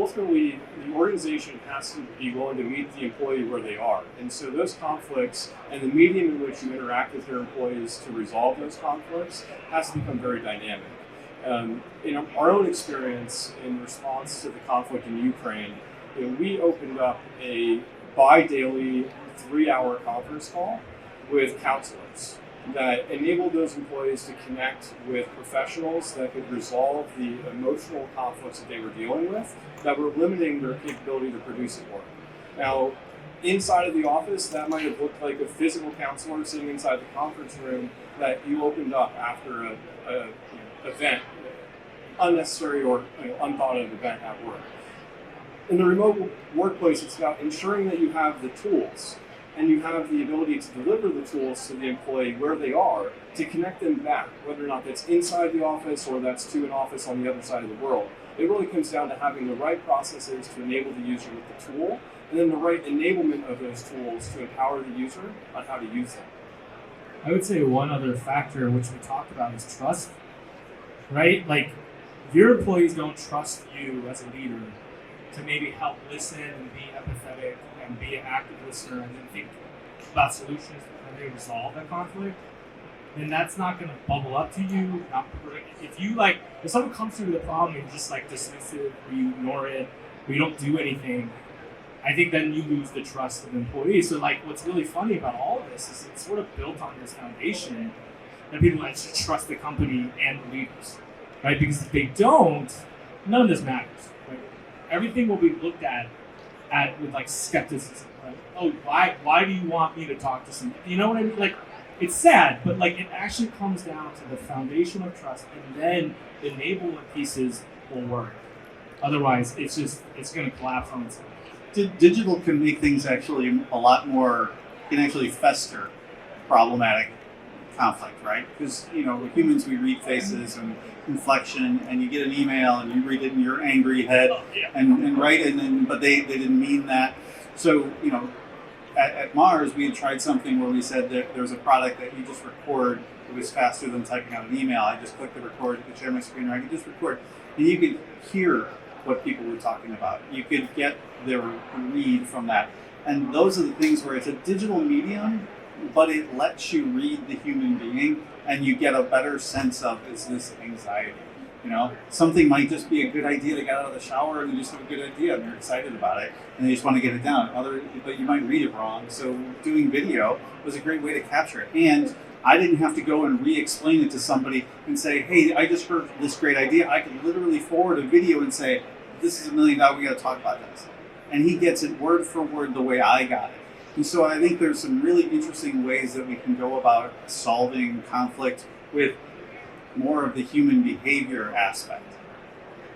ultimately, the organization has to be willing to meet the employee where they are. And so those conflicts and the medium in which you interact with your employees to resolve those conflicts has to become very dynamic. In our own experience in response to the conflict in Ukraine, we opened up a bi-daily 3-hour conference call with counselors that enabled those employees to connect with professionals that could resolve the emotional conflicts that they were dealing with that were limiting their capability to produce at work. Now, inside of the office, that might have looked like a physical counselor sitting inside the conference room that you opened up after a event, unnecessary or unthought of event at work. In the remote workplace, it's about ensuring that you have the tools and you have the ability to deliver the tools to the employee where they are to connect them back, whether or not that's inside the office or that's to an office on the other side of the world. It really comes down to having the right processes to enable the user with the tool, and then the right enablement of those tools to empower the user on how to use them. I would say one other factor which we talked about is trust, right? Like, if your employees don't trust you as a leader to maybe help listen and be empathetic and be an active listener and then think about solutions that they resolve that conflict, then that's not going to bubble up to you. If someone comes to you with a problem and you're just like dismissive or you ignore it or you don't do anything, I think then you lose the trust of the employees. So like, what's really funny about all of this is it's sort of built on this foundation that people actually trust the company and the leaders, right? Because if they don't, none of this matters. Right? Everything will be looked at with like skepticism. Right? Oh, why do you want me to talk to somebody? You know what I mean? Like, it's sad, but like it actually comes down to the foundation of trust, and then the enablement pieces will work. Otherwise, it's going to collapse on itself. Digital can make things actually a lot more, can actually fester problematic conflict, right? Because, with humans, we read faces and inflection, and you get an email and you read it in your angry head, but they didn't mean that. So, at Mars, we had tried something where we said that there was a product that you just record. It was faster than typing out an email. I just clicked the record, I could share my screen, or I could just record. And you could hear what people were talking about. You could get their read from that. And those are the things where it's a digital medium, but it lets you read the human being, and you get a better sense of, is this anxiety? Something might just be a good idea to get out of the shower and you just have a good idea and you're excited about it and you just want to get it down. But you might read it wrong. So doing video was a great way to capture it. And I didn't have to go and re-explain it to somebody and say, hey, I just heard this great idea. I could literally forward a video and say, this is $1 million, we got to talk about this. And he gets it word for word the way I got it. And so I think there's some really interesting ways that we can go about solving conflict with more of the human behavior aspect.